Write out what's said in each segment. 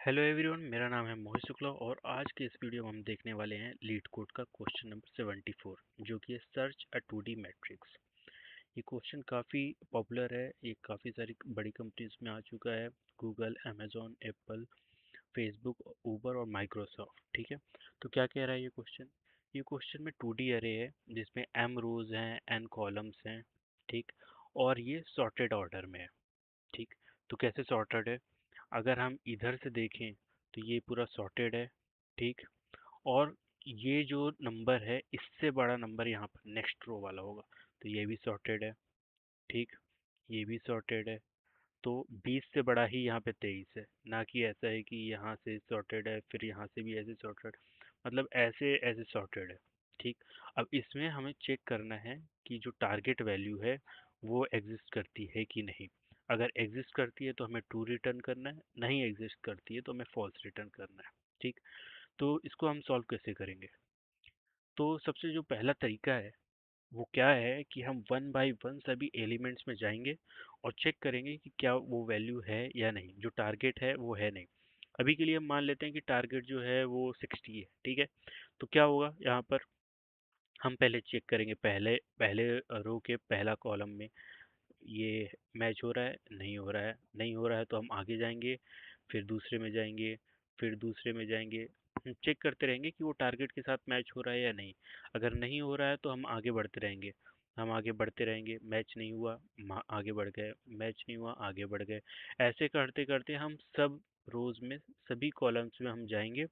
Hello everyone, मेरा नाम है मोहित शुक्ला और आज के इस वीडियो में हम देखने वाले हैं लीड कोड का क्वेश्चन नंबर 74 जो कि है सर्च अ 2D मैट्रिक्स। ये क्वेश्चन काफ़ी पॉपुलर है, ये काफ़ी सारी बड़ी कंपनीज में आ चुका है। Google, Amazon, Apple, Facebook, Uber और माइक्रोसॉफ्ट। ठीक है, तो क्या कह रहा है ये क्वेश्चन में 2D अरे है जिसमें m रोज हैं, n कॉलम्स हैं। ठीक, और ये सॉर्टेड ऑर्डर में है। ठीक, तो कैसे सॉर्टेड है? अगर हम इधर से देखें तो ये पूरा सॉर्टेड है। ठीक, और ये जो नंबर है इससे बड़ा नंबर यहाँ पर नेक्स्ट रो वाला होगा, तो ये भी सॉर्टेड है। ठीक, ये भी सॉर्टेड है। तो 20 से बड़ा ही यहाँ पे 23 है, ना कि ऐसा है कि यहाँ से सॉर्टेड है फिर यहाँ से भी ऐसे सॉर्टेड, मतलब ऐसे ऐसे सॉर्टेड है। ठीक, अब इसमें हमें चेक करना है कि जो टारगेट वैल्यू है वो एग्जिस्ट करती है कि नहीं। अगर एग्जिस्ट करती है तो हमें ट्रू रिटर्न करना है, नहीं एग्जिस्ट करती है तो हमें फॉल्स रिटर्न करना है। ठीक, तो इसको हम सॉल्व कैसे करेंगे? तो सबसे जो पहला तरीका है वो क्या है कि हम वन बाय वन सभी एलिमेंट्स में जाएंगे और चेक करेंगे कि क्या वो वैल्यू है या नहीं, जो टारगेट है वो है नहीं। अभी के लिए हम मान लेते हैं कि टारगेट जो है वो 60 है। ठीक है, तो क्या होगा यहाँ पर, हम पहले चेक करेंगे पहले पहले रो के पहला कॉलम में ये मैच हो रहा है, नहीं हो रहा है। नहीं हो रहा है तो हम आगे जाएंगे, फिर दूसरे में जाएंगे, फिर दूसरे में जाएंगे। चेक करते रहेंगे कि वो टारगेट के साथ मैच हो रहा है या नहीं। अगर नहीं हो रहा है तो हम आगे बढ़ते रहेंगे। हम आगे बढ़ते रहेंगे, मैच नहीं हुआ, आगे बढ़ गए, मैच नहीं हुआ, आगे बढ़ गए। ऐसे करते करते हम सब रोज में, सभी कॉलम्स में हम जाएंगे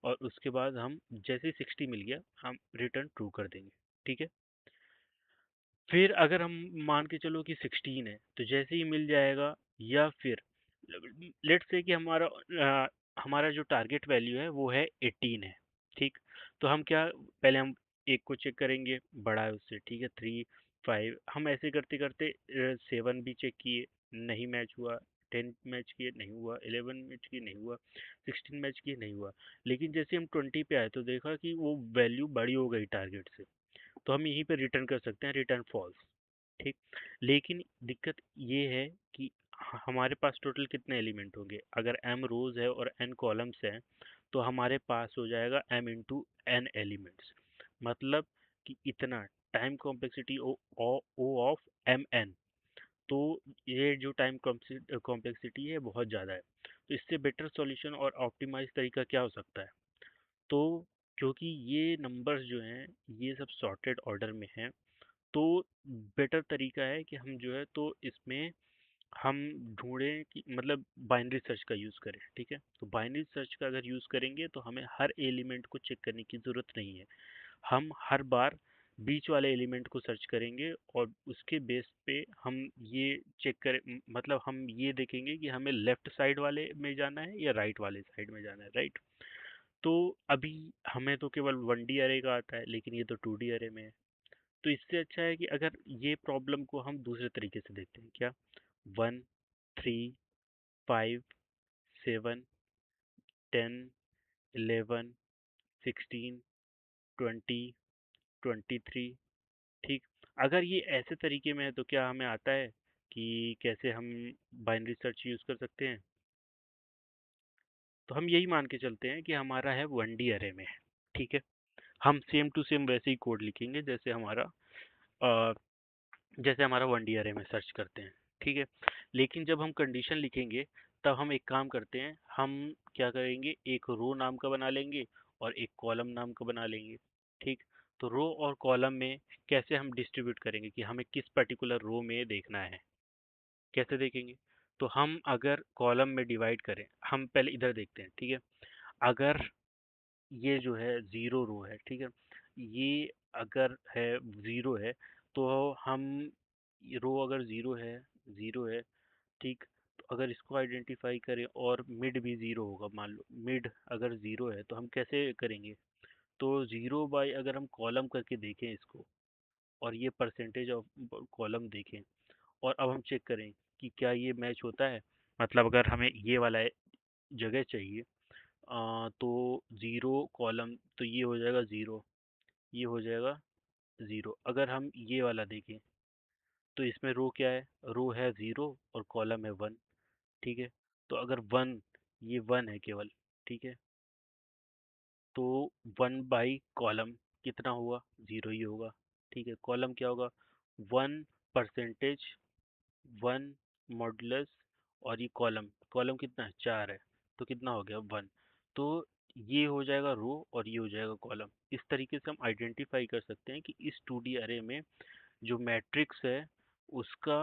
और उसके बाद हम जैसे 60 मिल गया हम रिटर्न ट्रू कर देंगे। ठीक है, फिर अगर हम मान के चलो कि 16 है तो जैसे ही मिल जाएगा, या फिर लेट्स से कि हमारा जो टारगेट वैल्यू है वो है 18 है। ठीक, तो हम क्या, पहले हम एक को चेक करेंगे, बड़ा है उससे। ठीक है, 3, 5, हम ऐसे करते करते 7 भी चेक किए, नहीं मैच हुआ। 10 मैच किए, नहीं हुआ। 11 मैच किए, नहीं हुआ। 16 मैच किए, नहीं हुआ। लेकिन जैसे हम 20 पे आए तो देखा कि वो वैल्यू बड़ी हो गई टारगेट से, तो हम यहीं पे रिटर्न कर सकते हैं, रिटर्न फॉल्स। ठीक, लेकिन दिक्कत ये है कि हमारे पास टोटल कितने एलिमेंट होंगे? अगर m रोज है और n कॉलम्स हैं तो हमारे पास हो जाएगा m इंटू n एलिमेंट्स, मतलब कि इतना time complexity O of M N. तो ये जो टाइम कॉम्प्लेक्सिटी है बहुत ज़्यादा है। तो इससे बेटर सॉल्यूशन और ऑप्टिमाइज तरीका क्या हो सकता है? तो क्योंकि ये नंबर्स जो हैं ये सब सॉर्टेड ऑर्डर में हैं, तो बेटर तरीका है कि हम जो है तो इसमें हम ढूंढें कि मतलब बाइनरी सर्च का यूज़ करें। ठीक है, तो बाइनरी सर्च का अगर यूज़ करेंगे तो हमें हर एलिमेंट को चेक करने की ज़रूरत नहीं है। हम हर बार बीच वाले एलिमेंट को सर्च करेंगे और उसके बेस पे हम ये चेक करें, मतलब हम ये देखेंगे कि हमें लेफ्ट साइड वाले में जाना है या राइट वाले साइड में जाना है। राइट, तो अभी हमें तो केवल 1D अरे का आता है, लेकिन ये तो 2D अरे में है। तो इससे अच्छा है कि अगर ये प्रॉब्लम को हम दूसरे तरीके से देखते हैं। क्या? 1, 3, 5, 7, 10, 11, 16, 20, 23। ठीक, अगर ये ऐसे तरीके में है तो क्या हमें आता है कि कैसे हम बाइनरी सर्च यूज़ कर सकते हैं? तो हम यही मान के चलते हैं कि हमारा है 1D अरे में है। ठीक है, हम सेम टू सेम वैसे ही कोड लिखेंगे अ, जैसे हमारा 1D अरे में सर्च करते हैं। ठीक है, लेकिन जब हम कंडीशन लिखेंगे तब हम एक काम करते हैं, हम क्या करेंगे, एक रो नाम का बना लेंगे और एक कॉलम नाम का बना लेंगे। ठीक, तो रो और कॉलम में कैसे हम डिस्ट्रीब्यूट करेंगे कि हमें किस पर्टिकुलर रो में देखना है, कैसे देखेंगे? तो हम अगर कॉलम में डिवाइड करें, हम पहले इधर देखते हैं। ठीक है, अगर ये जो है ज़ीरो रो है, ठीक है, ये अगर है ज़ीरो है तो हम, रो अगर ज़ीरो है। ठीक, तो अगर इसको आइडेंटिफाई करें और मिड भी ज़ीरो होगा, मान लो मिड अगर ज़ीरो है तो हम कैसे करेंगे? तो ज़ीरो बाय अगर हम कॉलम करके देखें इसको और ये परसेंटेज ऑफ कॉलम देखें और अब हम चेक करें कि क्या ये मैच होता है। मतलब अगर हमें ये वाला जगह चाहिए, तो ज़ीरो कॉलम, तो ये हो जाएगा ज़ीरो, ये हो जाएगा ज़ीरो। अगर हम ये वाला देखें तो इसमें रो क्या है? रो है ज़ीरो और कॉलम है वन। ठीक है, तो अगर वन, ये 1 है केवल, ठीक है। तो 1 बाई कॉलम कितना हुआ, 0 ही होगा, ठीक है। कॉलम क्या होगा, 1 परसेंटेज, 1 मॉडुलस, और ये कॉलम, कॉलम कितना है, 4 है, तो कितना हो गया, 1। तो ये हो जाएगा रो और ये हो जाएगा कॉलम। इस तरीके से हम आइडेंटिफाई कर सकते हैं कि इस 2D अरे में जो मैट्रिक्स है उसका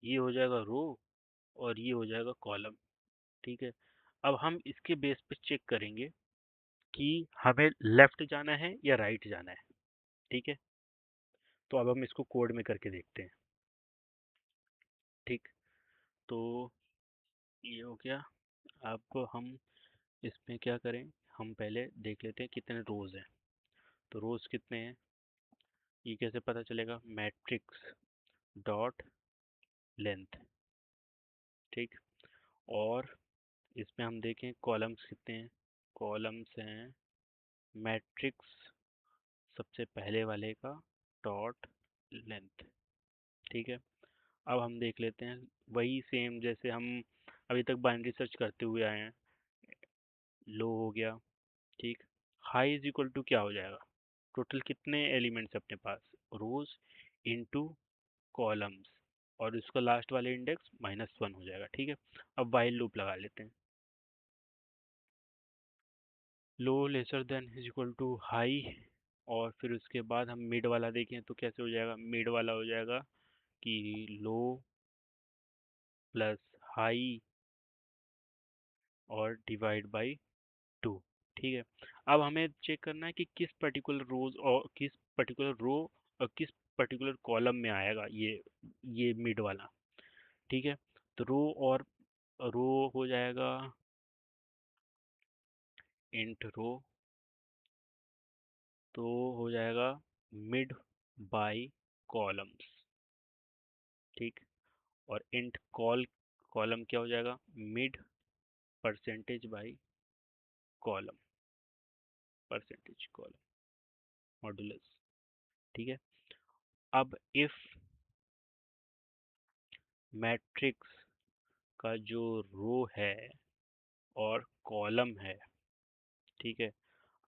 ये हो जाएगा रो और ये हो जाएगा कॉलम, ठीक है। अब हम इसके बेस पे चेक करेंगे कि हमें लेफ्ट जाना है या राइट जाना है, ठीक है। तो अब हम इसको कोड में करके देखते हैं, ठीक। तो ये हो गया। अब हम इसमें क्या करें, हम पहले देख लेते हैं कितने रोज हैं। तो रोज कितने हैं, ये कैसे पता चलेगा, मैट्रिक्स डॉट लेंथ, ठीक। और इसमें हम देखें कॉलम्स कितने हैं, कॉलम्स हैं मैट्रिक्स सबसे पहले वाले का डॉट लेंथ, ठीक है। अब हम देख लेते हैं वही सेम जैसे हम अभी तक बाइनरी सर्च करते हुए आए हैं। लो हो गया, ठीक। हाई इज इक्वल टू क्या हो जाएगा, टोटल कितने एलिमेंट्स अपने पास, रोज इनटू कॉलम्स, और उसका लास्ट वाले इंडेक्स -1 हो जाएगा, ठीक है। अब वाइल लूप लगा लेते हैं। Low lesser than is equal to high, और फिर उसके बाद हम मिड वाला देखें तो कैसे हो जाएगा, मिड वाला हो जाएगा कि लो प्लस हाई और डिवाइड बाई 2, ठीक है। अब हमें चेक करना है कि किस पर्टिकुलर रोज और किस पर्टिकुलर रो और किस पर्टिकुलर कॉलम में आएगा ये मिड वाला, ठीक है। तो रो हो जाएगा इंट रो, तो हो जाएगा मिड बाई कॉलम्स, ठीक। और इंट कॉलम क्या हो जाएगा, mid percentage by column, percentage column modulus, ठीक है। अब इफ मैट्रिक्स का जो रो है और कॉलम है, ठीक है,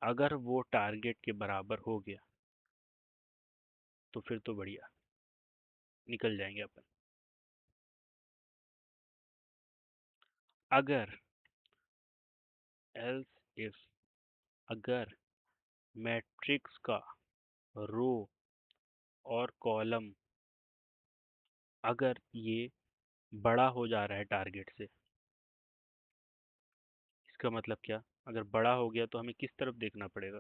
अगर वो टारगेट के बराबर हो गया तो फिर तो बढ़िया, निकल जाएंगे अपन। अगर एल्स इफ, अगर मैट्रिक्स का रो और कॉलम अगर ये बड़ा हो जा रहा है टारगेट से, इसका मतलब क्या, अगर बड़ा हो गया तो हमें किस तरफ देखना पड़ेगा,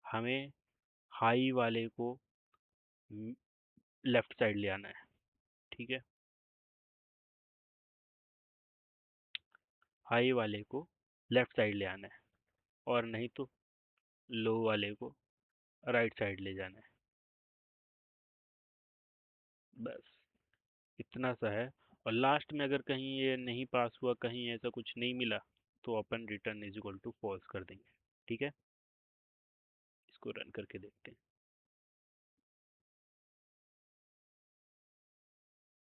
हमें हाई वाले को लेफ्ट साइड ले आना है, ठीक है। हाई वाले को लेफ्ट साइड ले आना है, और नहीं तो लो वाले को राइट साइड ले जाना है, बस इतना सा है। और लास्ट में अगर कहीं ये नहीं पास हुआ, कहीं ऐसा कुछ नहीं मिला, तो अपन return is equal to false कर देंगे, ठीक है। इसको रन करके देखते हैं।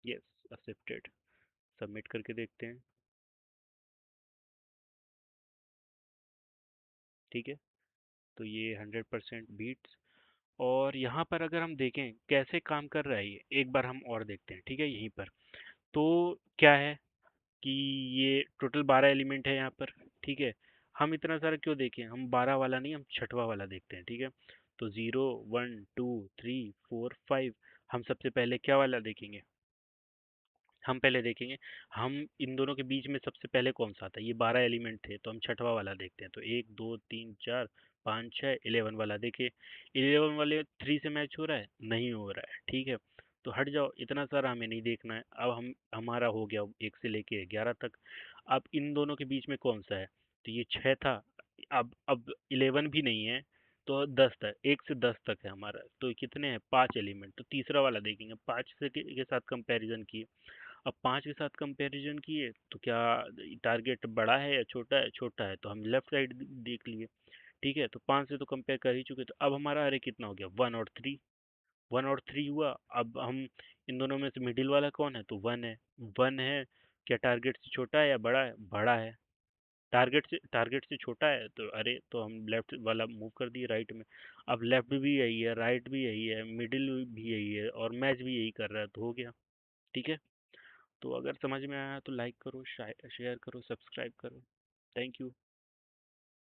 यस एक्सेप्टेड, सबमिट करके देखते हैं, ठीक है। तो ये 100% बीट्स। और यहाँ पर अगर हम देखें कैसे काम कर रहा है ये, एक बार हम और देखते हैं, ठीक है। यहीं पर तो क्या है कि ये टोटल 12 एलिमेंट है यहाँ पर, ठीक है। हम इतना सारा क्यों देखें, हम 12 वाला नहीं, हम छठवा वाला देखते हैं, ठीक है। तो 0 1 2 3 4 5, हम सबसे पहले क्या वाला देखेंगे, हम पहले देखेंगे हम इन दोनों के बीच में सबसे पहले कौन सा आता है, ये 12 एलिमेंट थे तो हम छठवा वाला देखते हैं। तो 1 2 3 4 5 6 11 वाला देखे, 11 वाले 3 से मैच हो रहा है, नहीं हो रहा है, ठीक है। तो हट जाओ, इतना सारा हमें नहीं देखना है। अब हम हमारा हो गया 1 से लेके 11 तक। अब इन दोनों के बीच में कौन सा है, तो ये 6 था, अब 11 भी नहीं है, तो 10 तक, 1 से 10 तक है हमारा। तो कितने हैं, 5 एलिमेंट। तो तीसरा वाला देखेंगे, 5 से के साथ कंपैरिजन किए। अब 5 के साथ कंपैरिजन किए तो क्या टारगेट बड़ा है या छोटा है, छोटा है, तो हम लेफ्ट साइड देख लिए, ठीक है। तो 5 से तो कंपेयर कर ही चुके, तो अब हमारा अरे कितना हो गया, 1 और 3, 1 और 3 हुआ। अब हम इन दोनों में से मिडिल वाला कौन है, तो 1 है, 1 है। क्या टारगेट से छोटा है या बड़ा है? बड़ा है। टारगेट से छोटा है तो अरे तो हम लेफ्ट वाला मूव कर दिए राइट में। अब लेफ्ट भी यही है, राइट भी यही है, मिडिल भी यही है और मैच भी यही कर रहा है, तो हो गया। ठीक है। तो अगर समझ में आया तो लाइक करो, शेयर करो, सब्सक्राइब करो। Thank you.